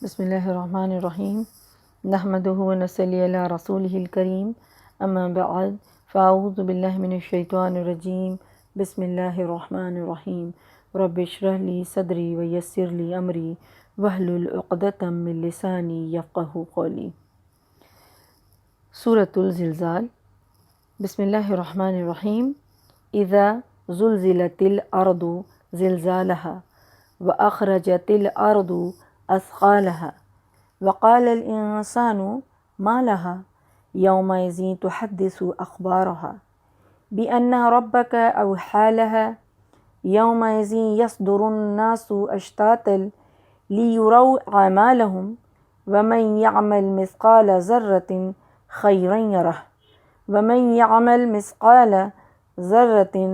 بسم اللہ الرحمن الرحیم نحمدہ ونصلی علی رسولہ الکریم اما بعد فاعوذ باللہ من الشیطان الرجیم بسم اللہ الرحمن الرحیم رب اشرح لی صدری ویسر لی امری واحلل عقدۃ من لسانی یفقہوا قولی۔ سورۃ الزلزال۔ بسم اللہ الرحمن الرحیم۔ اذا زلزلت الارض زلزالها واخرجت الارض أثقالها وقال الإنسان ما لها يومئذ تحدث أخبارها بأن ربك أوحى لها يومئذ يصدر الناس أشتاتا ليروا أعمالهم ومن يعمل مثقال ذرة خيرا يره ومن يعمل مثقال ذرة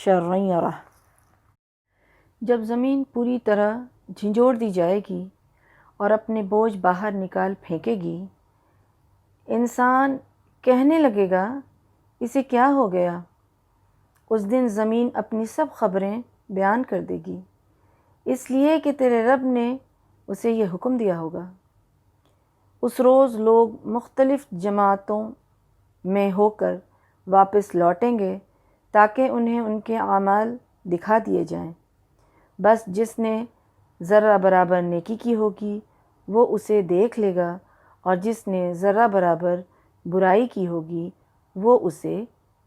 شرا يره۔ جب زمین پوری طرح جھنجھوڑ دی جائے گی اور اپنے بوجھ باہر نکال پھینکے گی، انسان کہنے لگے گا اسے کیا ہو گیا؟ اس دن زمین اپنی سب خبریں بیان کر دے گی، اس لیے کہ تیرے رب نے اسے یہ حکم دیا ہوگا۔ اس روز لوگ مختلف جماعتوں میں ہو کر واپس لوٹیں گے تاکہ انہیں ان کے اعمال دکھا دیے جائیں۔ بس جس نے ذرہ برابر نیکی کی ہوگی وہ اسے دیکھ لے گا، اور جس نے ذرہ برابر برائی کی ہوگی وہ اسے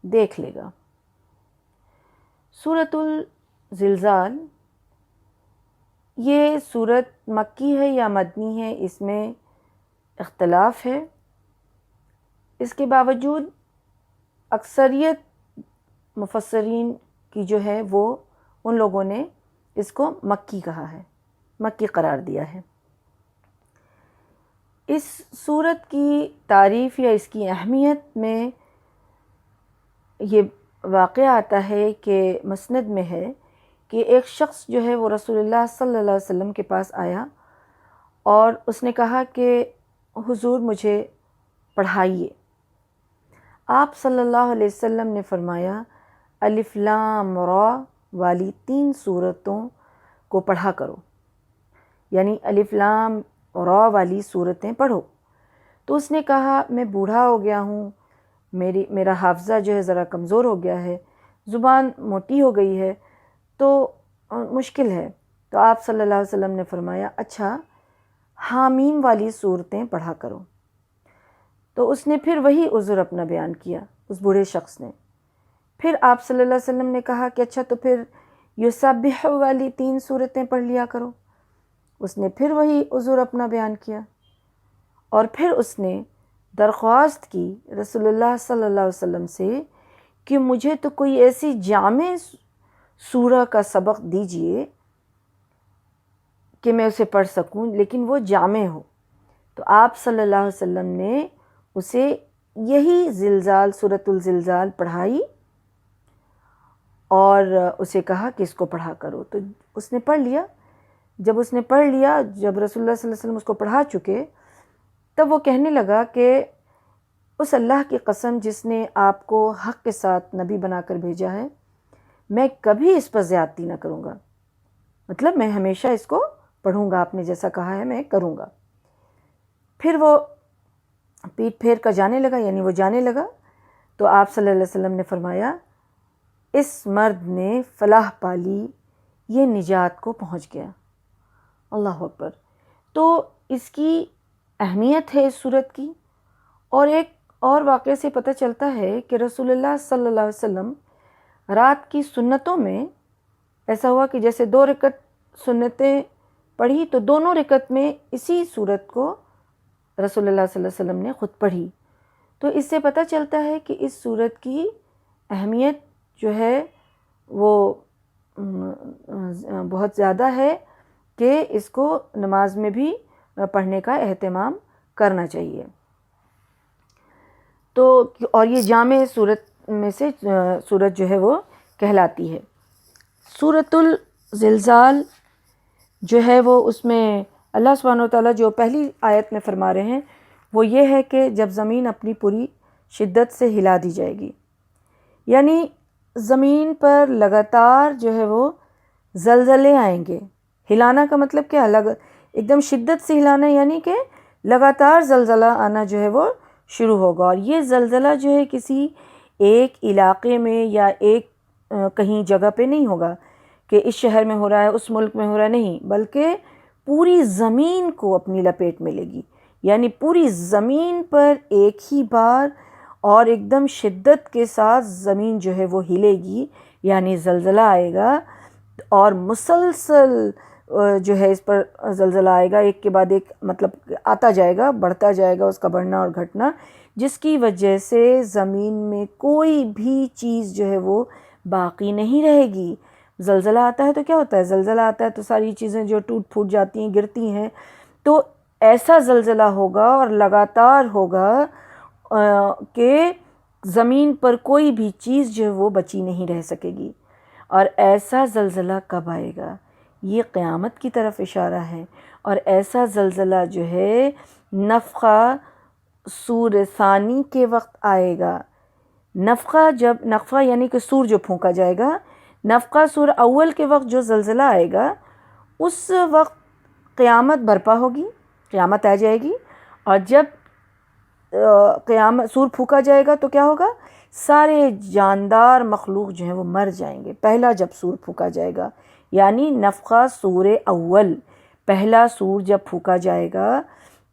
دیکھ لے گا۔ سورۃ الزلزال، یہ سورت مکی ہے یا مدنی ہے، اس میں اختلاف ہے۔ اس کے باوجود اکثریت مفسرین کی جو ہے وہ ان لوگوں نے اس کو مکی کہا ہے، مکی قرار دیا ہے۔ اس سورت کی تعریف یا اس کی اہمیت میں یہ واقعہ آتا ہے کہ مسند میں ہے کہ ایک شخص جو ہے وہ رسول اللہ صلی اللہ علیہ وسلم کے پاس آیا اور اس نے کہا کہ حضور مجھے پڑھائیے۔ آپ صلی اللہ علیہ وسلم نے فرمایا الف لام را والی 3 سورتوں کو پڑھا کرو، یعنی الف لام را والی سورتیں پڑھو۔ تو اس نے کہا میں بوڑھا ہو گیا ہوں، میرا حافظہ جو ہے ذرا کمزور ہو گیا ہے، زبان موٹی ہو گئی ہے، تو مشکل ہے۔ تو آپ صلی اللہ علیہ وسلم نے فرمایا اچھا حامیم والی صورتیں پڑھا کرو۔ تو اس نے پھر وہی عذر اپنا بیان کیا، اس بوڑھے شخص نے۔ پھر آپ صلی اللہ علیہ وسلم نے کہا کہ اچھا تو پھر یسبح والی 3 سورتیں پڑھ لیا کرو۔ اس نے پھر وہی عذر اپنا بیان کیا، اور پھر اس نے درخواست کی رسول اللہ صلی اللہ علیہ وسلم سے کہ مجھے تو کوئی ایسی جامع سورہ کا سبق دیجئے کہ میں اسے پڑھ سکوں، لیکن وہ جامع ہو۔ تو آپ صلی اللہ علیہ وسلم نے اسے یہی زلزال، سورۃ الزلزال پڑھائی اور اسے کہا کہ اس کو پڑھا کرو۔ تو اس نے پڑھ لیا۔ جب اس نے پڑھ لیا، جب رسول اللہ صلی اللہ علیہ وسلم اس کو پڑھا چکے، تب وہ کہنے لگا کہ اس اللہ کی قسم جس نے آپ کو حق کے ساتھ نبی بنا کر بھیجا ہے، میں کبھی اس پر زیادتی نہ کروں گا، مطلب میں ہمیشہ اس کو پڑھوں گا، آپ نے جیسا کہا ہے میں کروں گا۔ پھر وہ پیٹ پھیر کر جانے لگا، یعنی وہ جانے لگا۔ تو آپ صلی اللہ علیہ وسلم نے فرمایا اس مرد نے فلاح پالی، یہ نجات کو پہنچ گیا۔ اللہ اکبر۔ تو اس کی اہمیت ہے اس سورت کی۔ اور ایک اور واقعے سے پتہ چلتا ہے کہ رسول اللہ صلی اللہ علیہ وسلم رات کی سنتوں میں ایسا ہوا کہ جیسے 2 رکعت سنتیں پڑھی تو دونوں رکعت میں اسی سورت کو رسول اللہ صلی اللہ علیہ وسلم نے خود پڑھی۔ تو اس سے پتہ چلتا ہے کہ اس سورت کی اہمیت جو ہے وہ بہت زیادہ ہے کہ اس کو نماز میں بھی پڑھنے کا اہتمام کرنا چاہیے۔ تو اور یہ جامع سورت میں سے سورت جو ہے وہ کہلاتی ہے۔ سورۃ الزلزال جو ہے وہ اس میں اللہ سبحانہ وتعالیٰ جو پہلی آیت میں فرما رہے ہیں وہ یہ ہے کہ جب زمین اپنی پوری شدت سے ہلا دی جائے گی، یعنی زمین پر لگاتار جو ہے وہ زلزلے آئیں گے۔ ہلانا کا مطلب کیا؟ ایک دم شدت سے ہلانا، یعنی کہ لگاتار زلزلہ آنا جو ہے وہ شروع ہوگا. اور یہ زلزلہ جو ہے کسی ایک علاقے میں یا ایک کہیں جگہ پہ نہیں ہوگا کہ اس شہر میں ہو رہا ہے، اس ملک میں ہو رہا ہے، نہیں، بلکہ پوری زمین کو اپنی لپیٹ میں لے گی. یعنی پوری زمین پر ایک ہی بار اور ایک دم شدت کے ساتھ زمین جو ہے وہ ہلے گی، یعنی زلزلہ آئے گا. اور مسلسل جو ہے اس پر زلزلہ آئے گا، ایک کے بعد ایک، مطلب آتا جائے گا، بڑھتا جائے گا اس کا بڑھنا اور گھٹنا، جس کی وجہ سے زمین میں کوئی بھی چیز جو ہے وہ باقی نہیں رہے گی. زلزلہ آتا ہے تو کیا ہوتا ہے؟ زلزلہ آتا ہے تو ساری چیزیں جو ٹوٹ پھوٹ جاتی ہیں، گرتی ہیں. تو ایسا زلزلہ ہوگا اور لگاتار ہوگا کہ زمین پر کوئی بھی چیز جو ہے وہ بچی نہیں رہ سکے گی. اور ایسا زلزلہ کب آئے گا؟ یہ قیامت کی طرف اشارہ ہے. اور ایسا زلزلہ جو ہے نفخہ سور ثانی کے وقت آئے گا. نفخہ یعنی کہ سور جو پھونکا جائے گا، نفخہ سور اول کے وقت جو زلزلہ آئے گا، اس وقت قیامت برپا ہوگی، قیامت آ جائے گی. اور جب قیامت سور پھونکا جائے گا تو کیا ہوگا؟ سارے جاندار مخلوق جو ہیں وہ مر جائیں گے. پہلا جب سور پھونکا جائے گا، یعنی نفخہ سور اول، پہلا سور جب پھونکا جائے گا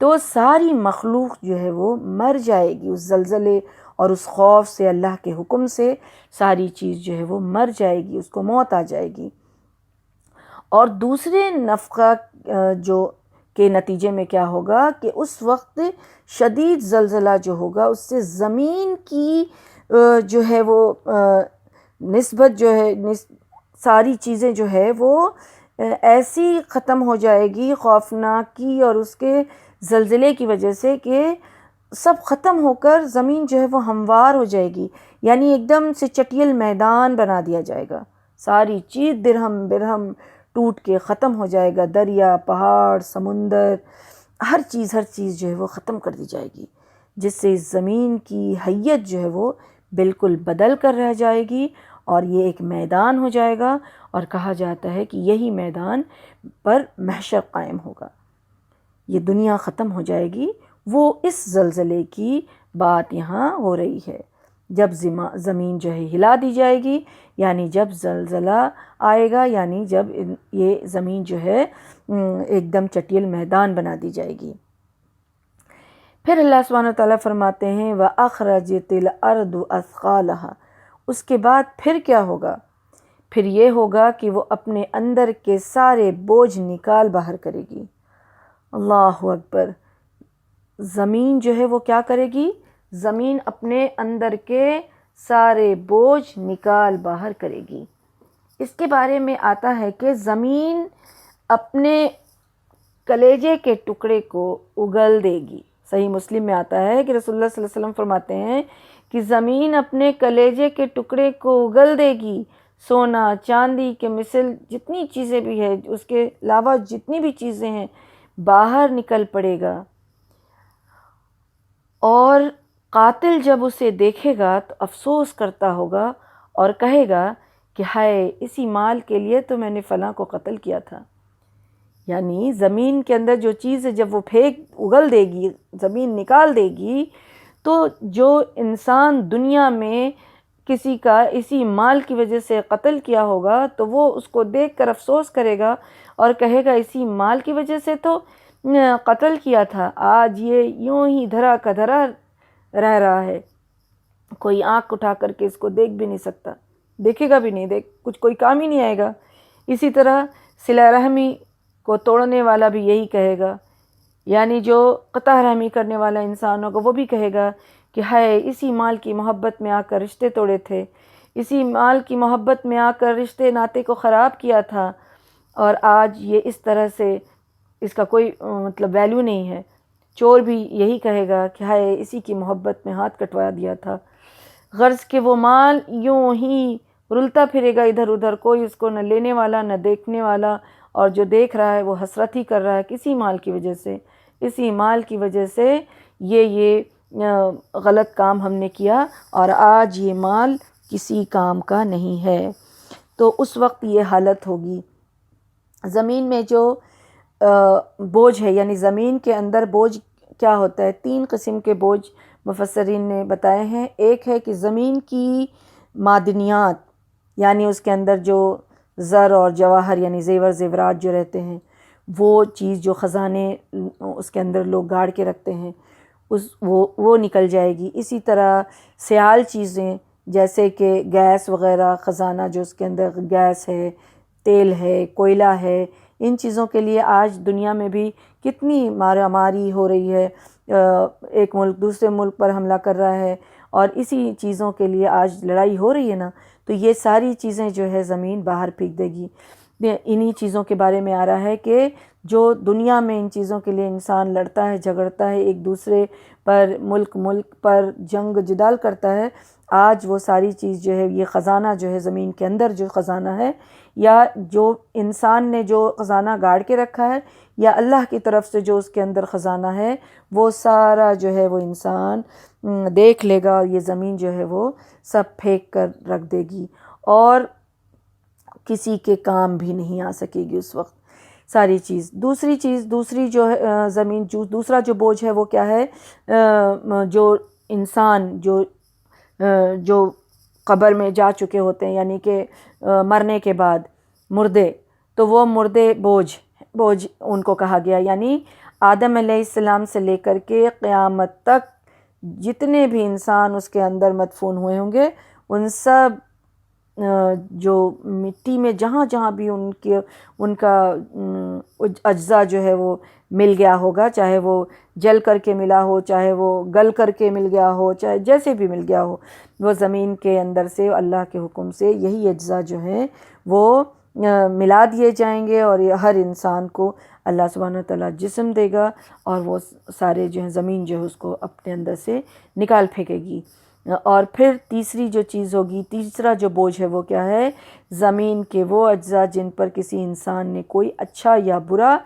تو ساری مخلوق جو ہے وہ مر جائے گی. اس زلزلے اور اس خوف سے، اللہ کے حکم سے ساری چیز جو ہے وہ مر جائے گی، اس کو موت آ جائے گی. اور دوسرے نفخہ جو کے نتیجے میں کیا ہوگا کہ اس وقت شدید زلزلہ جو ہوگا اس سے زمین کی جو ہے وہ نسبت جو ہے، ساری چیزیں جو ہے وہ ایسی ختم ہو جائے گی خوفناکی اور اس کے زلزلے کی وجہ سے کہ سب ختم ہو کر زمین جو ہے وہ ہموار ہو جائے گی. یعنی ایک دم سے چٹیل میدان بنا دیا جائے گا، ساری چیز درہم برہم ٹوٹ کے ختم ہو جائے گا. دریا، پہاڑ، سمندر، ہر چیز جو ہے وہ ختم کر دی جائے گی، جس سے زمین کی حیت جو ہے وہ بالکل بدل کر رہ جائے گی. اور یہ ایک میدان ہو جائے گا، اور کہا جاتا ہے کہ یہی میدان پر محشر قائم ہوگا. یہ دنیا ختم ہو جائے گی. وہ اس زلزلے کی بات یہاں ہو رہی ہے، جب زمین جو ہے ہلا دی جائے گی، یعنی جب زلزلہ آئے گا، یعنی جب یہ زمین جو ہے ایک دم چٹیل میدان بنا دی جائے گی. پھر اللہ سبحانہ وتعالیٰ فرماتے ہیں وَأَخْرَجَتِ الْأَرْضُ أَثْقَالَهَا. اس کے بعد پھر کیا ہوگا؟ پھر یہ ہوگا کہ وہ اپنے اندر کے سارے بوجھ نکال باہر کرے گی. اللہ اکبر. زمین جو ہے وہ کیا کرے گی؟ زمین اپنے اندر کے سارے بوجھ نکال باہر کرے گی. اس کے بارے میں آتا ہے کہ زمین اپنے کلیجے کے ٹکڑے کو اگل دے گی. صحیح مسلم میں آتا ہے کہ رسول اللہ صلی اللہ علیہ وسلم فرماتے ہیں کہ زمین اپنے کلیجے کے ٹکڑے کو اگل دے گی. سونا چاندی کے مثل جتنی چیزیں بھی ہیں، اس کے علاوہ جتنی بھی چیزیں ہیں، باہر نکل پڑے گا. اور قاتل جب اسے دیکھے گا تو افسوس کرتا ہوگا اور کہے گا کہ ہائے، اسی مال کے لیے تو میں نے فلاں کو قتل کیا تھا. یعنی زمین کے اندر جو چیز ہے جب وہ اگل دے گی، زمین نکال دے گی، تو جو انسان دنیا میں کسی کا اسی مال کی وجہ سے قتل کیا ہوگا تو وہ اس کو دیکھ کر افسوس کرے گا اور کہے گا اسی مال کی وجہ سے تو قتل کیا تھا. آج یہ یوں ہی دھرا کا دھرا رہ رہا ہے، کوئی آنکھ اٹھا کر کے اس کو دیکھ بھی نہیں سکتا، دیکھے گا بھی نہیں، کچھ کوئی کام ہی نہیں آئے گا. اسی طرح صلہ رحمی کو توڑنے والا بھی یہی کہے گا، یعنی جو قطع رحمی کرنے والا انسان ہوگا وہ بھی کہے گا کہ ہائے، اسی مال کی محبت میں آ کر رشتے توڑے تھے، اسی مال کی محبت میں آ کر رشتے ناطے کو خراب کیا تھا، اور آج یہ اس طرح سے اس کا کوئی مطلب ویلیو نہیں ہے. چور بھی یہی کہے گا کہ ہائے، اسی کی محبت میں ہاتھ کٹوا دیا تھا. غرض کہ وہ مال یوں ہی رلتا پھرے گا ادھر ادھر، کوئی اس کو نہ لینے والا نہ دیکھنے والا، اور جو دیکھ رہا ہے وہ حسرت ہی کر رہا ہے کسی مال کی وجہ سے، اسی مال کی وجہ سے یہ غلط کام ہم نے کیا اور آج یہ مال کسی کام کا نہیں ہے. تو اس وقت یہ حالت ہوگی. زمین میں جو بوجھ ہے، یعنی زمین کے اندر بوجھ کیا ہوتا ہے؟ 3 قسم کے بوجھ مفسرین نے بتائے ہیں۔ ایک ہے کہ زمین کی معدنیات، یعنی اس کے اندر جو زر اور جواہر یعنی زیور زیورات جو رہتے ہیں، وہ چیز جو خزانے اس کے اندر لوگ گاڑ کے رکھتے ہیں، وہ نکل جائے گی۔ اسی طرح سیال چیزیں جیسے کہ گیس وغیرہ، خزانہ جو اس کے اندر گیس ہے، تیل ہے، کوئلہ ہے، ان چیزوں کے لیے آج دنیا میں بھی کتنی مارا ماری ہو رہی ہے، ایک ملک دوسرے ملک پر حملہ کر رہا ہے، اور اسی چیزوں کے لیے آج لڑائی ہو رہی ہے نا، تو یہ ساری چیزیں جو ہے زمین باہر پھینک دے گی۔ انہی چیزوں کے بارے میں آ رہا ہے کہ جو دنیا میں ان چیزوں کے لیے انسان لڑتا ہے، جھگڑتا ہے، ایک دوسرے پر ملک پر جنگ جدال کرتا ہے، آج وہ ساری چیز جو ہے، یہ خزانہ جو ہے زمین کے اندر جو خزانہ ہے، یا جو انسان نے جو خزانہ گاڑ کے رکھا ہے، یا اللہ کی طرف سے جو اس کے اندر خزانہ ہے، وہ سارا جو ہے وہ انسان دیکھ لے گا، اور یہ زمین جو ہے وہ سب پھینک کر رکھ دے گی، اور کسی کے کام بھی نہیں آ سکے گی اس وقت ساری چیز۔ دوسری جو ہے زمین، دوسرا جو بوجھ ہے وہ کیا ہے؟ جو انسان جو قبر میں جا چکے ہوتے ہیں، یعنی کہ مرنے کے بعد مردے، تو وہ مردے بوجھ ان کو کہا گیا، یعنی آدم علیہ السلام سے لے کر کے قیامت تک جتنے بھی انسان اس کے اندر مدفون ہوئے ہوں گے، ان سب جو مٹی میں جہاں جہاں بھی ان کا اجزاء جو ہے وہ مل گیا ہوگا، چاہے وہ جل کر کے ملا ہو، چاہے وہ گل کر کے مل گیا ہو، چاہے جیسے بھی مل گیا ہو، وہ زمین کے اندر سے اللہ کے حکم سے یہی اجزاء جو ہیں وہ ملا دیے جائیں گے، اور ہر انسان کو اللہ سبحانہ وتعالیٰ جسم دے گا، اور وہ سارے جو ہیں زمین جو ہے اس کو اپنے اندر سے نکال پھینکے گی۔ اور پھر تیسری جو چیز ہوگی، تیسرا جو بوجھ ہے وہ کیا ہے؟ زمین کے وہ اجزاء جن پر کسی انسان نے کوئی اچھا یا برا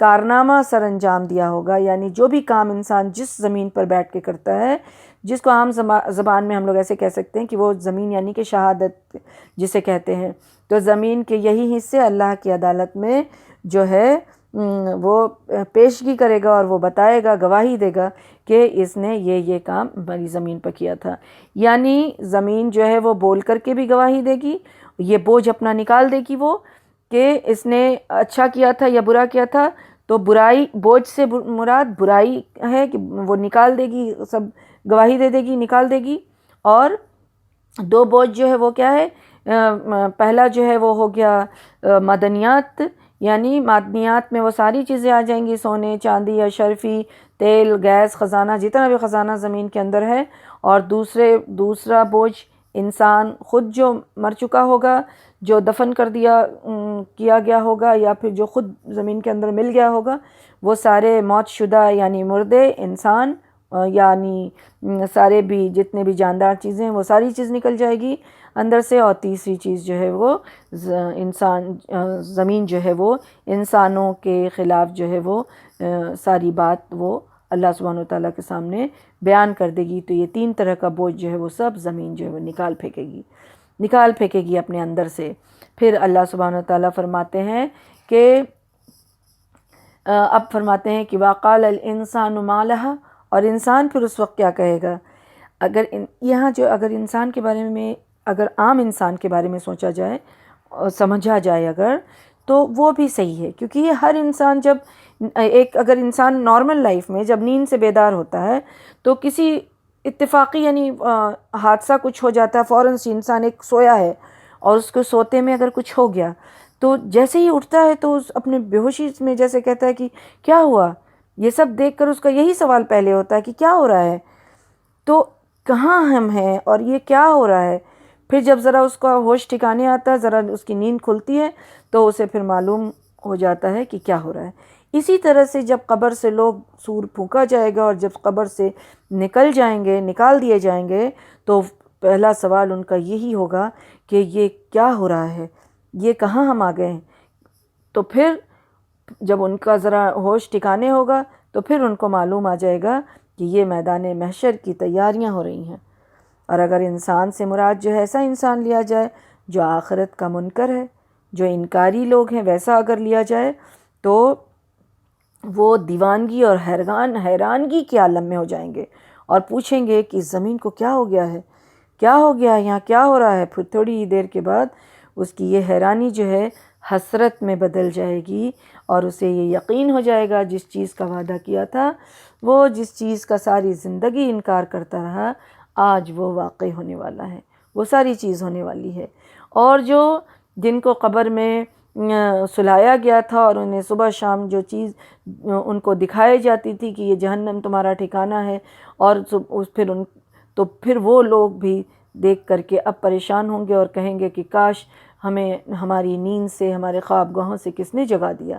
کارنامہ سر انجام دیا ہوگا، یعنی جو بھی کام انسان جس زمین پر بیٹھ کے کرتا ہے، جس کو عام زبان میں ہم لوگ ایسے کہہ سکتے ہیں کہ وہ زمین یعنی کہ شہادت جسے کہتے ہیں، تو زمین کے یہی حصے اللہ کی عدالت میں جو ہے وہ پیشگی کرے گا، اور وہ بتائے گا، گواہی دے گا کہ اس نے یہ کام بڑی زمین پر کیا تھا۔ یعنی زمین جو ہے وہ بول کر کے بھی گواہی دے گی، یہ بوجھ اپنا نکال دے گی وہ، کہ اس نے اچھا کیا تھا یا برا کیا تھا، تو برائی، بوجھ سے مراد برائی ہے کہ وہ نکال دے گی، سب گواہی دے گی، نکال دے گی۔ اور 2 بوجھ جو ہے وہ کیا ہے؟ پہلا جو ہے وہ ہو گیا معدنیات، یعنی معدنیات میں وہ ساری چیزیں آ جائیں گی، سونے چاندی اشرفی، تیل، گیس، خزانہ، جتنا بھی خزانہ زمین کے اندر ہے۔ اور دوسرا بوجھ انسان خود جو مر چکا ہوگا، جو دفن کیا گیا ہوگا، یا پھر جو خود زمین کے اندر مل گیا ہوگا، وہ سارے موت شدہ یعنی مردے انسان، یعنی سارے بھی جتنے بھی جاندار چیزیں ہیں وہ ساری چیز نکل جائے گی اندر سے۔ اور تیسری چیز جو ہے وہ زمین جو ہے وہ انسانوں کے خلاف جو ہے وہ ساری بات وہ اللہ سبحانہ وتعالیٰ کے سامنے بیان کر دے گی۔ تو یہ 3 طرح کا بوجھ جو ہے وہ سب زمین جو ہے وہ نکال پھینکے گی اپنے اندر سے۔ پھر اللہ سبحانہ وتعالیٰ فرماتے ہیں کہ وَقَالَ الْإِنسَانُ مَا لَهَا، اور انسان پھر اس وقت کیا کہے گا؟ اگر انسان کے بارے میں، اگر عام انسان کے بارے میں سوچا جائے اور سمجھا جائے تو وہ بھی صحیح ہے، کیونکہ یہ ہر انسان اگر انسان نارمل لائف میں جب نیند سے بیدار ہوتا ہے تو کسی اتفاقی یعنی حادثہ کچھ ہو جاتا ہے، فوراً سے انسان ایک سویا ہے اور اس کو سوتے میں اگر کچھ ہو گیا تو جیسے ہی اٹھتا ہے تو اپنے بے ہوشی میں جیسے کہتا ہے کہ کیا ہوا، یہ سب دیکھ کر اس کا یہی سوال پہلے ہوتا ہے کہ کیا ہو رہا ہے، تو کہاں ہم ہیں اور یہ کیا ہو رہا ہے۔ پھر جب ذرا اس کا ہوش ٹھکانے آتا ہے، ذرا اس کی نیند کھلتی ہے، تو اسے پھر معلوم ہو جاتا ہے کہ کیا ہو رہا ہے۔ اسی طرح سے جب قبر سے لوگ سور پھونکا جائے گا اور جب قبر سے نکال دیے جائیں گے، تو پہلا سوال ان کا یہی ہوگا کہ یہ کیا ہو رہا ہے، یہ کہاں ہم آ گئے ہیں۔ تو پھر جب ان کا ذرا ہوش ٹھکانے ہوگا تو پھر ان کو معلوم آ جائے گا کہ یہ میدان محشر کی تیاریاں ہو رہی ہیں۔ اور اگر انسان سے مراد جو ہے ایسا انسان لیا جائے جو آخرت کا منکر ہے، جو انکاری لوگ ہیں، ویسا اگر لیا جائے تو وہ دیوانگی اور حیرانگی کے عالم میں ہو جائیں گے اور پوچھیں گے کہ زمین کو کیا ہو گیا ہے، کیا ہو گیا ہے، یہاں کیا ہو رہا ہے۔ پھر تھوڑی ہی دیر کے بعد اس کی یہ حیرانی جو ہے حسرت میں بدل جائے گی، اور اسے یہ یقین ہو جائے گا جس چیز کا وعدہ کیا تھا، وہ جس چیز کا ساری زندگی انکار کرتا رہا، آج وہ واقع ہونے والا ہے، وہ ساری چیز ہونے والی ہے۔ اور جو جن کو قبر میں سلایا گیا تھا اور انہیں صبح شام جو چیز ان کو دکھائی جاتی تھی کہ یہ جہنم تمہارا ٹھکانہ ہے، اور پھر وہ لوگ بھی دیکھ کر کے اب پریشان ہوں گے اور کہیں گے کہ کاش ہمیں ہماری نیند سے، ہمارے خواب گاہوں سے کس نے جگا دیا۔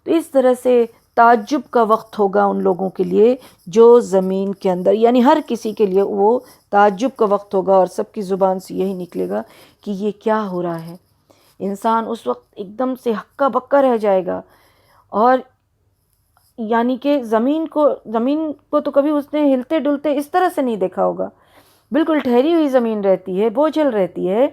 تو اس طرح سے تعجب کا وقت ہوگا ان لوگوں کے لیے جو زمین کے اندر، یعنی ہر کسی کے لیے وہ تعجب کا وقت ہوگا، اور سب کی زبان سے یہی نکلے گا کہ یہ کیا ہو رہا ہے۔ انسان اس وقت ایک دم سے ہکا بکا رہ جائے گا، اور یعنی کہ زمین کو تو کبھی اس نے ہلتے ڈلتے اس طرح سے نہیں دیکھا ہوگا، بالکل ٹھہری ہوئی زمین رہتی ہے، بوجھل رہتی ہے۔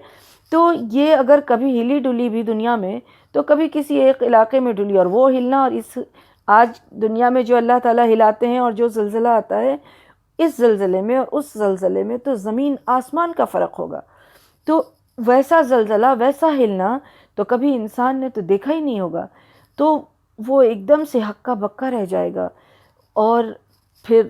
تو یہ اگر کبھی ہلی ڈلی بھی دنیا میں، تو کبھی کسی ایک علاقے میں ڈلی، اور وہ ہلنا، اور آج دنیا میں جو اللہ تعالیٰ ہلاتے ہیں اور جو زلزلہ آتا ہے، اس زلزلے میں اور اس زلزلے میں تو زمین آسمان کا فرق ہوگا۔ تو ویسا زلزلہ، ویسا ہلنا تو کبھی انسان نے تو دیکھا ہی نہیں ہوگا۔ تو وہ ایک دم سے ہکا بکا رہ جائے گا، اور پھر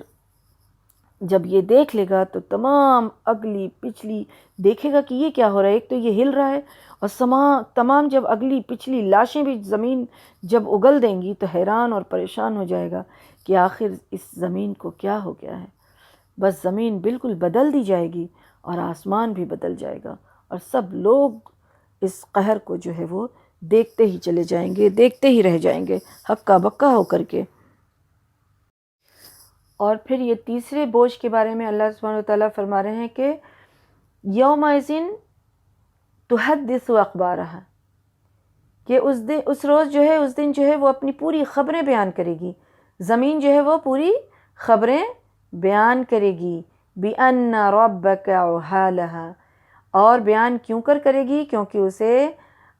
جب یہ دیکھ لے گا تو تمام اگلی پچھلی دیکھے گا کہ یہ کیا ہو رہا ہے۔ ایک تو یہ ہل رہا ہے، اور تمام جب اگلی پچھلی لاشیں بھی زمین جب اگل دیں گی تو حیران اور پریشان ہو جائے گا کہ آخر اس زمین کو کیا ہو گیا ہے۔ بس زمین بالکل بدل دی جائے گی، اور آسمان بھی بدل جائے گا، اور سب لوگ اس قہر کو جو ہے وہ دیکھتے ہی چلے جائیں گے، دیکھتے ہی رہ جائیں گے ہکا بکا ہو کر کے۔ اور پھر یہ تیسرے بوجھ کے بارے میں اللہ سبحانہ وتعالیٰ فرما رہے ہیں کہ یومئذ تحدث اخبارہا، کہ اس روز جو ہے، اس دن جو ہے وہ اپنی پوری خبریں بیان کرے گی۔ زمین جو ہے وہ پوری خبریں بیان کرے گی۔ بِأَنَّ رَبَّكَ أَوْحَىٰ، اور بیان کیوں کرے گی؟ کیونکہ اسے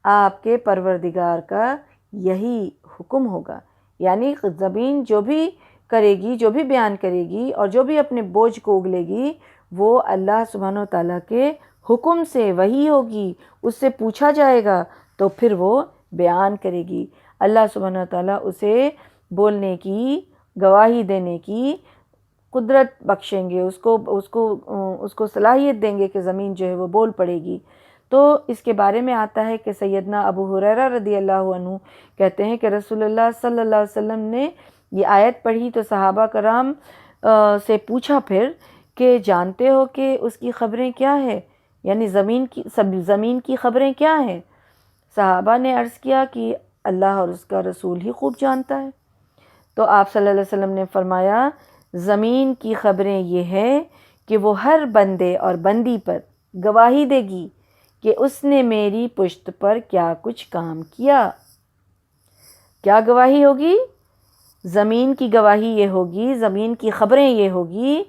آپ کے پروردگار کا یہی حکم ہوگا۔ یعنی زمین جو بھی کرے گی، جو بھی بیان کرے گی، اور جو بھی اپنے بوجھ کو اگلے گی، وہ اللہ سبحانہ وتعالیٰ کے حکم سے وہی ہوگی۔ اس سے پوچھا جائے گا تو پھر وہ بیان کرے گی۔ اللہ سبحانہ وتعالیٰ اسے بولنے کی، گواہی دینے کی قدرت بخشیں گے، اس کو صلاحیت دیں گے کہ زمین جو ہے وہ بول پڑے گی۔ تو اس کے بارے میں آتا ہے کہ سیدنا ابو ہریرہ رضی اللہ عنہ کہتے ہیں کہ رسول اللہ صلی اللہ علیہ وسلم نے یہ آیت پڑھی تو صحابہ کرام سے پوچھا پھر کہ جانتے ہو کہ اس کی خبریں کیا ہے، یعنی زمین کی خبریں کیا ہیں؟ صحابہ نے عرض کیا کہ اللہ اور اس کا رسول ہی خوب جانتا ہے۔ تو آپ صلی اللہ علیہ وسلم نے فرمایا زمین کی خبریں یہ ہے کہ وہ ہر بندے اور بندی پر گواہی دے گی کہ اس نے میری پشت پر کیا کچھ کام کیا۔ کیا گواہی ہوگی؟ زمین کی گواہی یہ ہوگی، زمین کی خبریں یہ ہوگی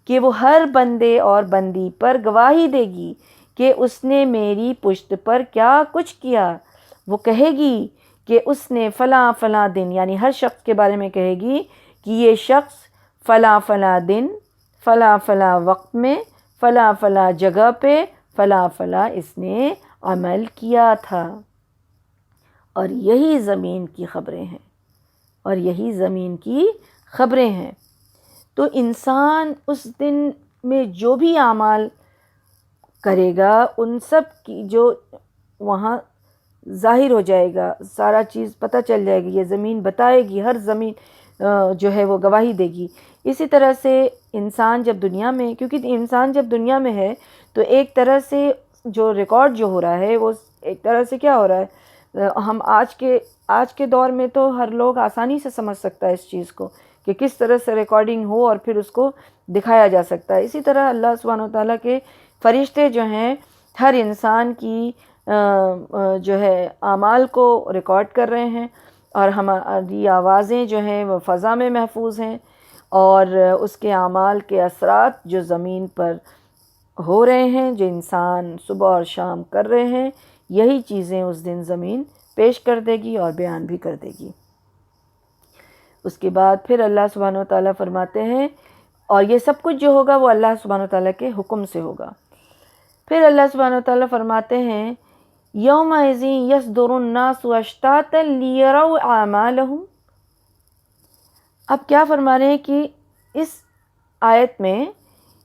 کہ وہ ہر بندے اور بندی پر گواہی دے گی کہ اس نے میری پشت پر کیا کچھ کیا۔ وہ کہے گی کہ اس نے فلاں فلاں دن، یعنی ہر شخص کے بارے میں کہے گی کہ یہ شخص فلاں فلاں دن، فلاں فلاں وقت میں، فلاں فلاں جگہ پہ، فلاں فلاں اس نے عمل کیا تھا۔ اور یہی زمین کی خبریں ہیں، اور یہی زمین کی خبریں ہیں۔ تو انسان اس دن میں جو بھی اعمال کرے گا ان سب کی جو وہاں ظاہر ہو جائے گا، سارا چیز پتہ چل جائے گی، یہ زمین بتائے گی، ہر زمین جو ہے وہ گواہی دے گی۔ اسی طرح سے انسان جب دنیا میں، کیونکہ انسان جب دنیا میں ہے تو ایک طرح سے جو ریکارڈ جو ہو رہا ہے وہ ایک طرح سے کیا ہو رہا ہے، ہم آج کے دور میں تو ہر لوگ آسانی سے سمجھ سکتا ہے اس چیز کو کہ کس طرح سے ریکارڈنگ ہو اور پھر اس کو دکھایا جا سکتا ہے۔ اسی طرح اللہ سبحانہ وتعالیٰ کے فرشتے جو ہیں ہر انسان کی جو ہے اعمال کو ریکارڈ کر رہے ہیں، اور ہماری آوازیں جو ہیں وہ فضا میں محفوظ ہیں، اور اس کے اعمال کے اثرات جو زمین پر ہو رہے ہیں، جو انسان صبح اور شام کر رہے ہیں، یہی چیزیں اس دن زمین پیش کر دے گی اور بیان بھی کر دے گی۔ اس کے بعد پھر اللہ سبحانہ و تعالیٰ فرماتے ہیں، اور یہ سب کچھ جو ہوگا وہ اللہ سبحانہ و تعالیٰ کے حکم سے ہوگا۔ پھر اللہ سبحانہ و تعالیٰ فرماتے ہیں یومئذ یصدر الناس اشتاتا لیروا اعمالہم۔ اب کیا فرما رہے ہیں کہ اس آیت میں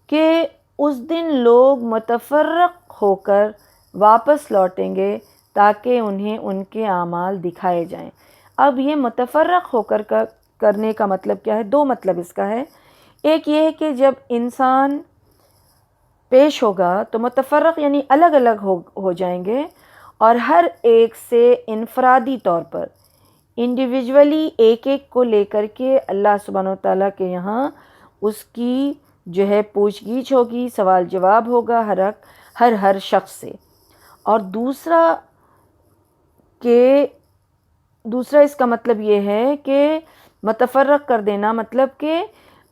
کہ اس دن لوگ متفرق ہو کر واپس لوٹیں گے تاکہ انہیں ان کے اعمال دکھائے جائیں۔ اب یہ متفرق ہو کر کرنے کا مطلب کیا ہے؟ دو مطلب اس کا ہے۔ ایک یہ ہے کہ جب انسان پیش ہوگا تو متفرق یعنی الگ الگ ہو جائیں گے، اور ہر ایک سے انفرادی طور پر انڈیویجولی ایک ایک کو لے کر کے اللہ سبحانہ و تعالیٰ کے یہاں اس کی جو ہے پوچھ گچھ ہوگی، سوال جواب ہوگا ہر شخص سے۔ اور دوسرا اس کا مطلب یہ ہے کہ متفرق کر دینا مطلب کہ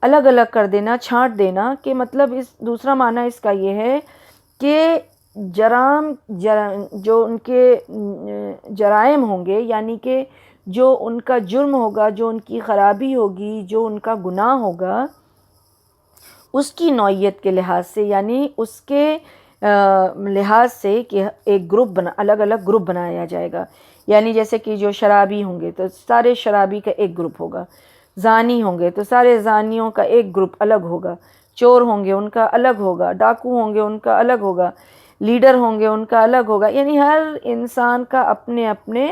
الگ الگ کر دینا، چھانٹ دینا، کہ مطلب دوسرا معنی اس کا یہ ہے کہ جو ان کے جرائم ہوں گے، یعنی کہ جو ان کا جرم ہوگا، جو ان کی خرابی ہوگی، جو ان کا گناہ ہوگا، اس کی نوعیت کے لحاظ سے، یعنی اس کے لحاظ سے کہ ایک گروپ الگ الگ گروپ بنایا جائے گا۔ یعنی جیسے کہ جو شرابی ہوں گے تو سارے شرابی کا ایک گروپ ہوگا، زانی ہوں گے تو سارے زانیوں کا ایک گروپ الگ ہوگا، چور ہوں گے ان کا الگ ہوگا، ڈاکو ہوں گے ان کا الگ ہوگا، لیڈر ہوں گے ان کا الگ ہوگا۔ یعنی ہر انسان کا اپنے اپنے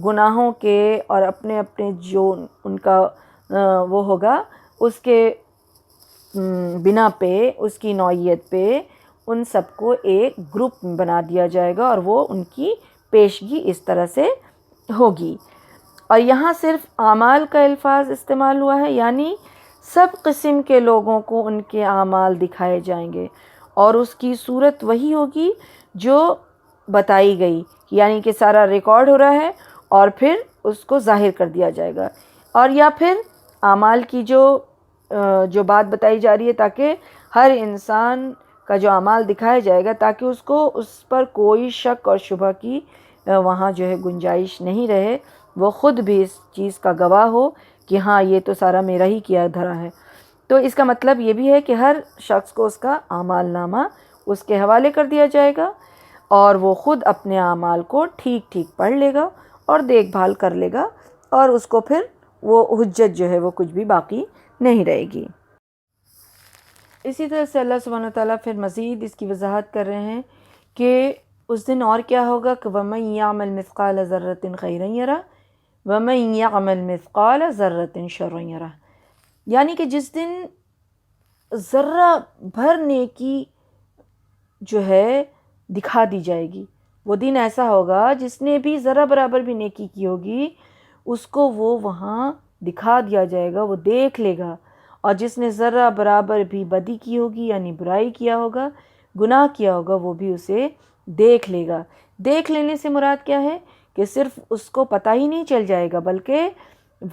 گناہوں کے اور اپنے اپنے جو ان کا وہ ہوگا اس کے بنا پہ، اس کی نوعیت پہ ان سب کو ایک گروپ بنا دیا جائے گا، اور وہ ان کی پیشگی اس طرح سے ہوگی۔ اور یہاں صرف اعمال کا الفاظ استعمال ہوا ہے، یعنی سب قسم کے لوگوں کو ان کے اعمال دکھائے جائیں گے، اور اس کی صورت وہی ہوگی جو بتائی گئی، یعنی کہ سارا ریکارڈ ہو رہا ہے اور پھر اس کو ظاہر کر دیا جائے گا۔ اور یا پھر اعمال کی جو بات بتائی جا رہی ہے، تاکہ ہر انسان کا جو اعمال دکھایا جائے گا تاکہ اس کو اس پر کوئی شک اور شبہ کی وہاں جو ہے گنجائش نہیں رہے، وہ خود بھی اس چیز کا گواہ ہو کہ ہاں یہ تو سارا میرا ہی کیا دھرا ہے۔ تو اس کا مطلب یہ بھی ہے کہ ہر شخص کو اس کا اعمال نامہ اس کے حوالے کر دیا جائے گا، اور وہ خود اپنے اعمال کو ٹھیک ٹھیک پڑھ لے گا اور دیکھ بھال کر لے گا، اور اس کو پھر وہ حجت جو ہے وہ کچھ بھی باقی نہیں رہے گی۔ اسی طرح سے اللہ سبحانہ وتعالیٰ پھر مزید اس کی وضاحت کر رہے ہیں کہ اس دن اور کیا ہوگا کہ وَمَن يَعْمَلْ مِثْقَالَ ذَرَّةٍ خَيْرًا يَرَهُ وَمَن يَعْمَلْ مِثْقَالَ ذَرَّةٍ شَرًّا يَرَهُ۔ یعنی کہ جس دن ذرہ بھر نیکی جو ہے دکھا دی جائے گی، وہ دن ایسا ہوگا جس نے بھی ذرہ برابر بھی نیکی کی ہوگی اس کو وہ وہاں دکھا دیا جائے گا، وہ دیکھ لے گا، اور جس نے ذرہ برابر بھی بدی کی ہوگی یعنی برائی کیا ہوگا، گناہ کیا ہوگا، وہ بھی اسے دیکھ لے گا۔ دیکھ لینے سے مراد کیا ہے کہ صرف اس کو پتہ ہی نہیں چل جائے گا بلکہ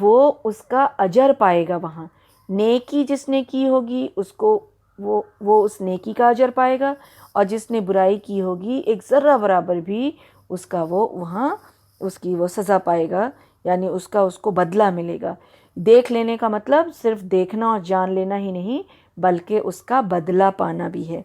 وہ اس کا اجر پائے گا۔ وہاں نیکی جس نے کی ہوگی اس کو وہ اس نیکی کا اجر پائے گا، اور جس نے برائی کی ہوگی ایک ذرہ برابر بھی اس کا وہ وہاں اس کی وہ سزا پائے گا، یعنی اس کو بدلہ ملے گا۔ دیکھ لینے کا مطلب صرف دیکھنا اور جان لینا ہی نہیں بلکہ اس کا بدلہ پانا بھی ہے۔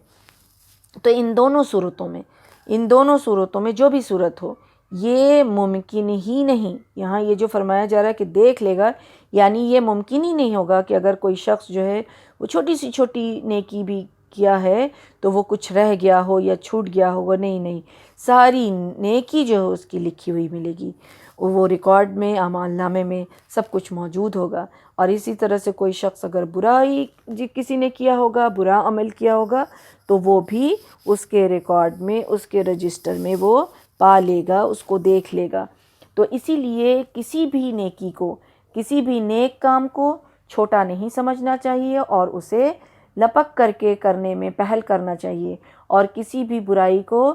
تو ان دونوں صورتوں میں جو بھی صورت ہو یہ ممکن ہی نہیں، یہاں یہ جو فرمایا جا رہا ہے کہ دیکھ لے گا، یعنی یہ ممکن ہی نہیں ہوگا کہ اگر کوئی شخص جو ہے وہ چھوٹی سی چھوٹی نیکی بھی کیا ہے تو وہ کچھ رہ گیا ہو یا چھوٹ گیا ہو، نہیں، ساری نیکی جو ہے اس کی لکھی ہوئی ملے گی، وہ ریکارڈ میں اعمال نامے میں سب کچھ موجود ہوگا۔ اور اسی طرح سے کوئی شخص اگر برائی کسی نے کیا ہوگا، برا عمل کیا ہوگا، تو وہ بھی اس کے ریکارڈ میں، اس کے رجسٹر میں وہ پا لے گا، اس کو دیکھ لے گا۔ تو اسی لیے کسی بھی نیکی کو، کسی بھی نیک کام کو چھوٹا نہیں سمجھنا چاہیے اور اسے لپک کر کے کرنے میں پہل کرنا چاہیے، اور کسی بھی برائی کو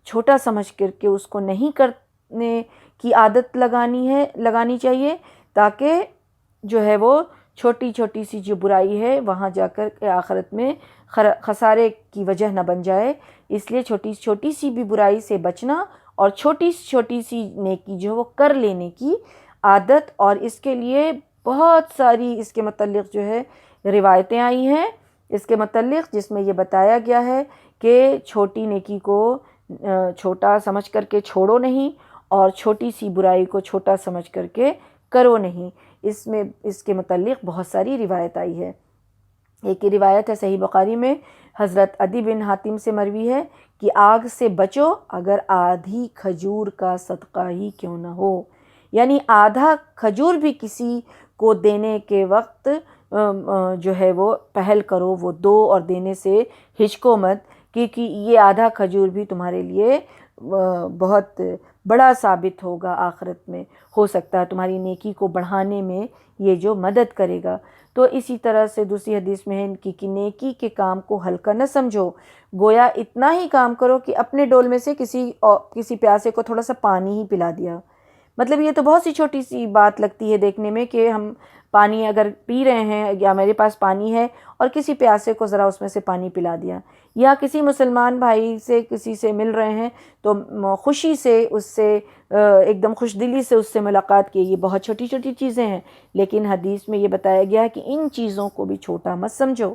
چھوٹا سمجھ کر کے اس کو نہیں کرنے کی عادت لگانی چاہیے، تاکہ جو ہے وہ چھوٹی چھوٹی سی جو برائی ہے وہاں جا کر کے آخرت میں خسارے کی وجہ نہ بن جائے۔ اس لیے چھوٹی چھوٹی سی بھی برائی سے بچنا اور چھوٹی چھوٹی سی نیکی جو وہ کر لینے کی عادت، اور اس کے لیے بہت ساری اس کے متعلق جو ہے روایتیں آئی ہیں اس کے متعلق، جس میں یہ بتایا گیا ہے کہ چھوٹی نیکی کو چھوٹا سمجھ کر کے چھوڑو نہیں، اور چھوٹی سی برائی کو چھوٹا سمجھ کر کے کرو نہیں۔ اس میں اس کے متعلق بہت ساری روایت آئی ہے۔ ایک ہی روایت ہے صحیح بخاری میں، حضرت عدی بن حاتم سے مروی ہے کہ آگ سے بچو اگر آدھی کھجور کا صدقہ ہی کیوں نہ ہو، یعنی آدھا کھجور بھی کسی کو دینے کے وقت جو ہے وہ پہل کرو، وہ دو اور دینے سے ہچکو مت، کیونکہ یہ آدھا کھجور بھی تمہارے لیے بہت بڑا ثابت ہوگا آخرت میں، ہو سکتا ہے تمہاری نیکی کو بڑھانے میں یہ جو مدد کرے گا۔ تو اسی طرح سے دوسری حدیث میں ہے کہ نیکی کے کام کو ہلکا نہ سمجھو، گویا اتنا ہی کام کرو کہ اپنے ڈول میں سے کسی پیاسے کو تھوڑا سا پانی ہی پلا دیا۔ مطلب یہ تو بہت سی چھوٹی سی بات لگتی ہے دیکھنے میں کہ ہم پانی اگر پی رہے ہیں یا میرے پاس پانی ہے اور کسی پیاسے کو ذرا اس میں سے پانی پلا دیا، یا کسی مسلمان بھائی سے کسی سے مل رہے ہیں تو خوشی سے اس سے ایک دم خوش دلی سے اس سے ملاقات کی، یہ بہت چھوٹی چھوٹی چیزیں ہیں، لیکن حدیث میں یہ بتایا گیا ہے کہ ان چیزوں کو بھی چھوٹا مت سمجھو،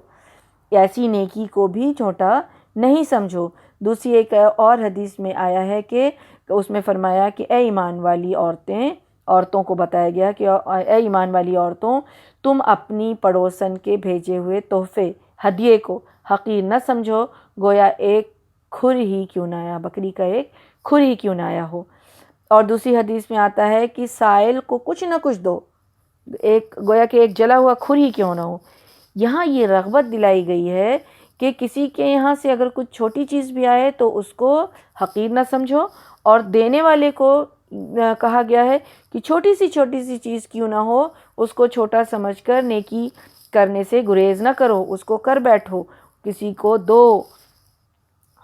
ایسی نیکی کو بھی چھوٹا نہیں سمجھو۔ دوسری ایک اور حدیث میں آیا ہے کہ اس میں فرمایا کہ اے ایمان والی عورتوں کو بتایا گیا کہ اے ایمان والی عورتوں، تم اپنی پڑوسن کے بھیجے ہوئے تحفے ہدیے کو حقیر نہ سمجھو، گویا ایک کھر ہی کیوں نہ آیا، بکری کا ایک کھر ہی کیوں نہ آیا ہو۔ اور دوسری حدیث میں آتا ہے کہ سائل کو کچھ نہ کچھ دو، گویا کہ ایک جلا ہوا کھر ہی کیوں نہ ہو۔ یہاں یہ رغبت دلائی گئی ہے کہ کسی کے یہاں سے اگر کچھ چھوٹی چیز بھی آئے تو اس کو حقیر نہ سمجھو، اور دینے والے کو کہا گیا ہے کہ چھوٹی سی چیز کیوں نہ ہو اس کو چھوٹا سمجھ کر نیکی کرنے سے گریز نہ کرو، اس کو کر بیٹھو، کسی کو دو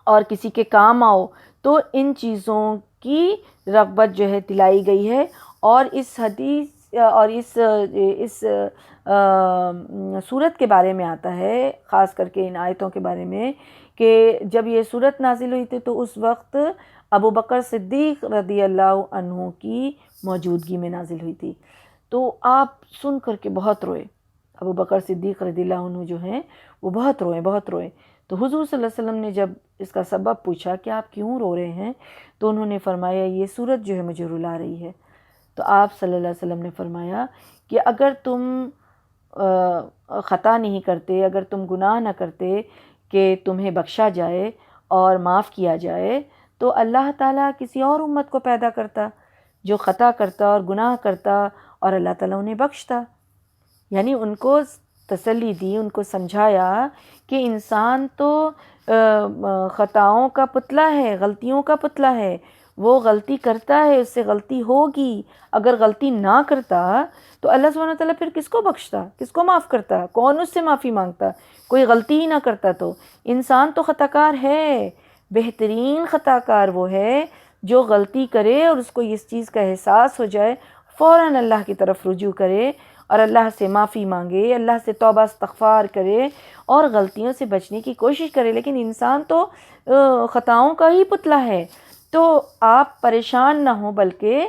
اور کسی کے کام آؤ۔ تو ان چیزوں کی رغبت جو ہے دلائی گئی ہے، اور اس حدیث اور اس صورت کے بارے میں آتا ہے، خاص کر کے ان آیتوں کے بارے میں، کہ جب یہ صورت نازل ہوئی تھی تو اس وقت ابو بکر صدیق رضی اللہ عنہ کی موجودگی میں نازل ہوئی تھی، تو آپ سن کر کے بہت روئے۔ ابو بکر صدیق رضی اللہ عنہ جو ہیں وہ بہت روئے۔ تو حضور صلی اللہ علیہ وسلم نے جب اس کا سبب پوچھا کہ آپ کیوں رو رہے ہیں، تو انہوں نے فرمایا یہ صورت جو ہے مجھے رلا رہی ہے۔ تو آپ صلی اللہ علیہ وسلم نے فرمایا کہ اگر تم خطا نہیں کرتے، اگر تم گناہ نہ کرتے کہ تمہیں بخشا جائے اور معاف کیا جائے، تو اللہ تعالیٰ کسی اور امت کو پیدا کرتا جو خطا کرتا اور گناہ کرتا، اور اللہ تعالیٰ انہیں بخشتا۔ یعنی ان کو تسلی دی، ان کو سمجھایا کہ انسان تو خطاؤں کا پتلا ہے، غلطیوں کا پتلا ہے، وہ غلطی کرتا ہے، اس سے غلطی ہوگی، اگر غلطی نہ کرتا تو اللہ سبحانہ وتعالیٰ پھر کس کو بخشتا، کس کو معاف کرتا، کون اس سے معافی مانگتا؟ کوئی غلطی ہی نہ کرتا۔ تو انسان تو خطا کار ہے، بہترین خطا کار وہ ہے جو غلطی کرے اور اس کو اس چیز کا احساس ہو جائے، فوراً اللہ کی طرف رجوع کرے اور اللہ سے معافی مانگے، اللہ سے توبہ استغفار کرے اور غلطیوں سے بچنے کی کوشش کرے۔ لیکن انسان تو خطاؤں کا ہی پتلا ہے۔ تو آپ پریشان نہ ہوں، بلکہ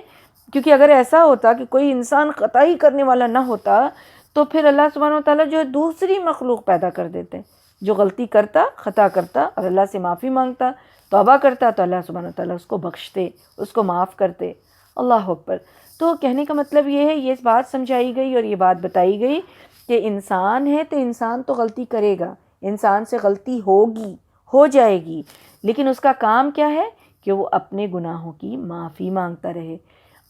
کیونکہ اگر ایسا ہوتا کہ کوئی انسان خطا ہی کرنے والا نہ ہوتا تو پھر اللہ سبحانہ وتعالیٰ جو ہے دوسری مخلوق پیدا کر دیتے جو غلطی کرتا، خطا کرتا اور اللہ سے معافی مانگتا، توبہ کرتا، تو اللہ سبحانہ وتعالیٰ اس کو بخشتے، اس کو معاف کرتے۔ اللہ اکبر۔ تو کہنے کا مطلب یہ ہے، یہ بات سمجھائی گئی اور یہ بات بتائی گئی کہ انسان ہے تو انسان تو غلطی کرے گا، انسان سے غلطی ہوگی، ہو جائے گی، لیکن اس کا کام کیا ہے کہ وہ اپنے گناہوں کی معافی مانگتا رہے،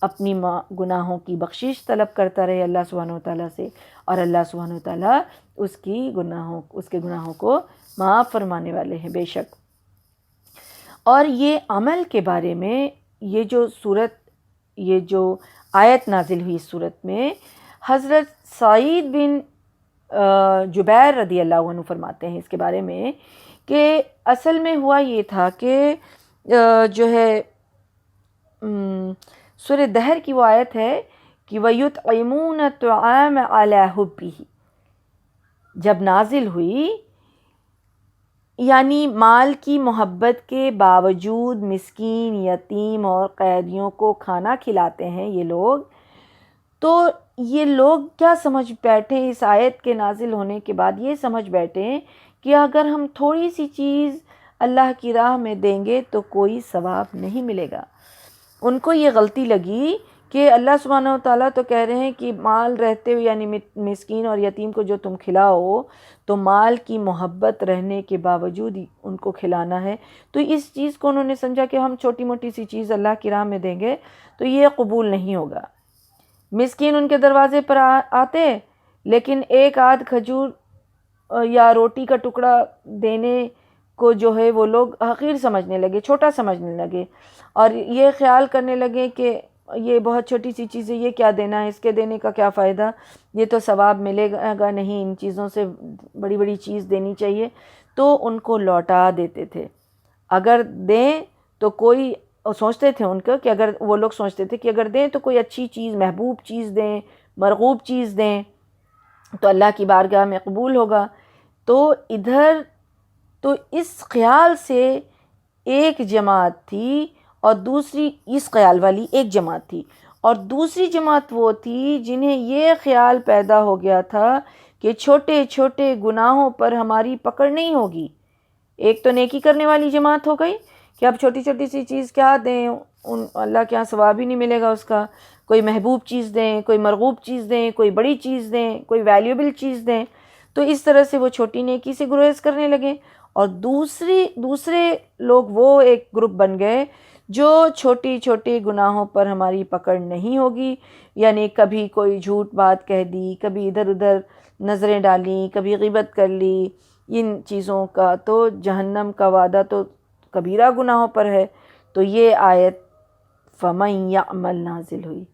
اپنی گناہوں کی بخشش طلب کرتا رہے اللہ سبحانہ وتعالیٰ سے، اور اللہ سبحانہ وتعالیٰ اس کے گناہوں کو معاف فرمانے والے ہیں بے شک۔ اور یہ عمل کے بارے میں یہ جو آیت نازل ہوئی اس صورت میں، حضرت سعید بن جبیر رضی اللہ عنہ فرماتے ہیں اس کے بارے میں کہ اصل میں ہوا یہ تھا کہ جو ہے سورہ دہر کی وہ آیت ہے کہ وَيُطْعِمُونَ الطَّعَامَ عَلَىٰ حُبِّهِ جب نازل ہوئی، یعنی مال کی محبت کے باوجود مسکین، یتیم اور قیدیوں کو کھانا کھلاتے ہیں یہ لوگ، تو یہ لوگ کیا سمجھ بیٹھے اس آیت کے نازل ہونے کے بعد، یہ سمجھ بیٹھے کہ اگر ہم تھوڑی سی چیز اللہ کی راہ میں دیں گے تو کوئی ثواب نہیں ملے گا۔ ان کو یہ غلطی لگی کہ اللہ سبحانہ و تعالیٰ تو کہہ رہے ہیں کہ مال رہتے ہوئے یعنی مسکین اور یتیم کو جو تم کھلاؤ تو مال کی محبت رہنے کے باوجود ہی ان کو کھلانا ہے۔ تو اس چیز کو انہوں نے سمجھا کہ ہم چھوٹی موٹی سی چیز اللہ کی راہ میں دیں گے تو یہ قبول نہیں ہوگا۔ مسکین ان کے دروازے پر آتے لیکن ایک آدھ کھجور یا روٹی کا ٹکڑا دینے کو جو ہے وہ لوگ حقیر سمجھنے لگے، چھوٹا سمجھنے لگے، اور یہ خیال کرنے لگے کہ یہ بہت چھوٹی سی چیز ہے، یہ کیا دینا ہے، اس کے دینے کا کیا فائدہ، یہ تو ثواب ملے گا نہیں، ان چیزوں سے بڑی بڑی چیز دینی چاہیے، تو ان کو لوٹا دیتے تھے۔ اگر دیں تو کوئی سوچتے تھے ان کو کہ اگر وہ لوگ سوچتے تھے کہ اگر دیں تو کوئی اچھی چیز، محبوب چیز دیں، مرغوب چیز دیں تو اللہ کی بارگاہ میں قبول ہوگا۔ تو ادھر تو اس خیال سے ایک جماعت تھی اور دوسری، اس خیال والی ایک جماعت تھی، اور دوسری جماعت وہ تھی جنہیں یہ خیال پیدا ہو گیا تھا کہ چھوٹے چھوٹے گناہوں پر ہماری پکڑ نہیں ہوگی۔ ایک تو نیکی کرنے والی جماعت ہو گئی کہ اب چھوٹی چھوٹی سی چیز کیا دیں، اللہ کے ہاں ثواب ہی نہیں ملے گا اس کا، کوئی محبوب چیز دیں، کوئی مرغوب چیز دیں، کوئی بڑی چیز دیں، کوئی ویلیوبل چیز دیں۔ تو اس طرح سے وہ چھوٹی نیکی سے گریز کرنے لگے، اور دوسرے لوگ وہ ایک گروپ بن گئے جو چھوٹی چھوٹی گناہوں پر ہماری پکڑ نہیں ہوگی، یعنی کبھی کوئی جھوٹ بات کہہ دی، کبھی ادھر ادھر نظریں ڈالیں، کبھی غیبت کر لی، ان چیزوں کا تو جہنم کا وعدہ تو کبیرہ گناہوں پر ہے۔ تو یہ آیت فَمَن يَعْمَلْ نازل ہوئی،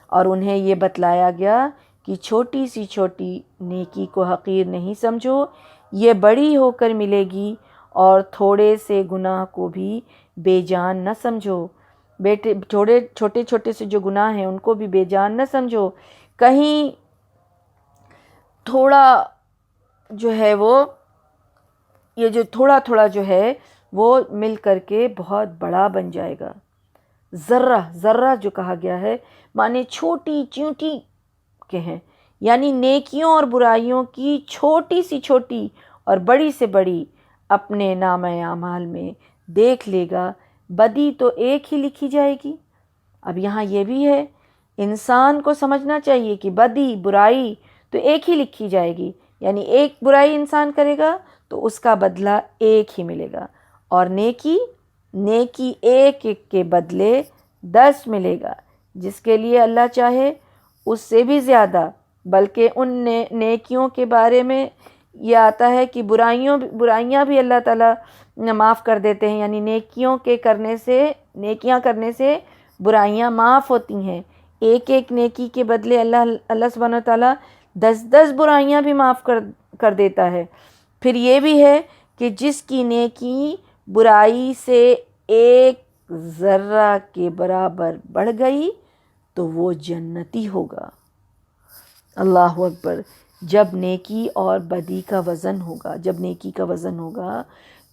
اور انہیں یہ بتلایا گیا کہ چھوٹی سی چھوٹی نیکی کو حقیر نہیں سمجھو، یہ بڑی ہو کر ملے گی، اور تھوڑے سے گناہ کو بھی بے جان نہ سمجھو، چھوٹے چھوٹے سے جو گناہ ہیں ان کو بھی بے جان نہ سمجھو، کہیں تھوڑا جو ہے وہ، یہ جو تھوڑا تھوڑا جو ہے وہ مل کر کے بہت بڑا بن جائے گا۔ ذرہ جو کہا گیا ہے معنی چھوٹی چیونٹی کے ہیں، یعنی نیکیوں اور برائیوں کی چھوٹی سی چھوٹی اور بڑی سے بڑی اپنے نامہ اعمال میں دیکھ لے گا، بدی تو ایک ہی لکھی جائے گی۔ اب یہاں یہ بھی ہے، انسان کو سمجھنا چاہیے کہ بدی برائی تو ایک ہی لکھی جائے گی، یعنی ایک برائی انسان کرے گا تو اس کا بدلہ ایک ہی ملے گا، اور نیکی ایک ایک کے بدلے 10 ملے گا، جس کے لیے اللہ چاہے اس سے بھی زیادہ۔ بلکہ ان نیکیوں کے بارے میں یہ آتا ہے کہ برائیاں بھی اللہ تعالیٰ معاف کر دیتے ہیں، یعنی نیکیاں کرنے سے برائیاں معاف ہوتی ہیں۔ ایک ایک نیکی کے بدلے اللہ سبحانہ و تعالیٰ 10 برائیاں بھی معاف کر دیتا ہے۔ پھر یہ بھی ہے کہ جس کی نیکی برائی سے ایک ذرہ کے برابر بڑھ گئی تو وہ جنتی ہوگا۔ اللہ اکبر۔ جب نیکی اور بدی کا وزن ہوگا،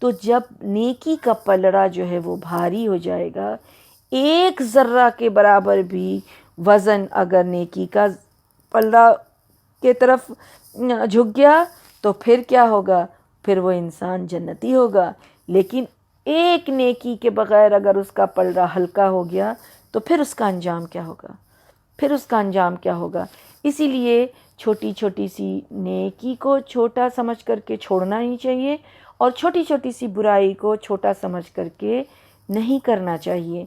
تو جب نیکی کا پلڑا جو ہے وہ بھاری ہو جائے گا، ایک ذرہ کے برابر بھی وزن اگر نیکی کا پلڑا کے طرف جھک گیا تو پھر کیا ہوگا؟ پھر وہ انسان جنتی ہوگا۔ لیکن ایک نیکی کے بغیر اگر اس کا پلڑا ہلکا ہو گیا تو پھر اس کا انجام کیا ہوگا؟ اسی لیے چھوٹی چھوٹی سی نیکی کو چھوٹا سمجھ کر کے چھوڑنا نہیں چاہیے، اور چھوٹی چھوٹی سی برائی کو چھوٹا سمجھ کر کے نہیں کرنا چاہیے۔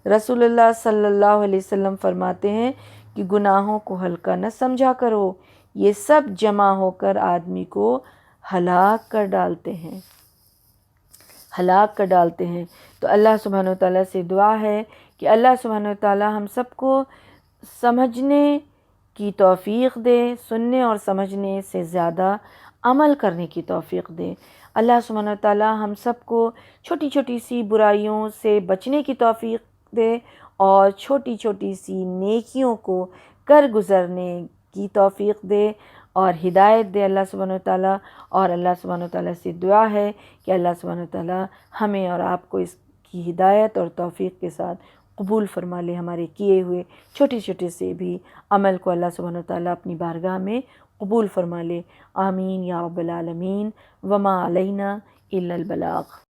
رسول اللہ صلی اللہ علیہ وسلم فرماتے ہیں کہ گناہوں کو ہلکا نہ سمجھا کرو، یہ سب جمع ہو کر آدمی کو ہلاک کر ڈالتے ہیں۔ تو اللہ سبحانہ و تعالیٰ سے دعا ہے کہ اللہ سبحانہ و تعالیٰ ہم سب کو سمجھنے کی توفیق دے، سننے اور سمجھنے سے زیادہ عمل کرنے کی توفیق دے۔ اللہ سبحانہ و تعالیٰ ہم سب کو چھوٹی چھوٹی سی برائیوں سے بچنے کی توفیق دے، اور چھوٹی چھوٹی سی نیکیوں کو کر گزرنے کی توفیق دے اور ہدایت دے اللہ سبحانہ و تعالیٰ۔ اور اللہ سبحانہ و تعالیٰ سے دعا ہے کہ اللہ سبحانہ و تعالیٰ ہمیں اور آپ کو اس کی ہدایت اور توفیق کے ساتھ قبول فرما لے، ہمارے کیے ہوئے چھوٹے چھوٹے سے بھی عمل کو اللہ سبحانہ وتعالیٰ اپنی بارگاہ میں قبول فرما لے۔ آمین یا رب العالمین۔ وما علینا الا البلاغ۔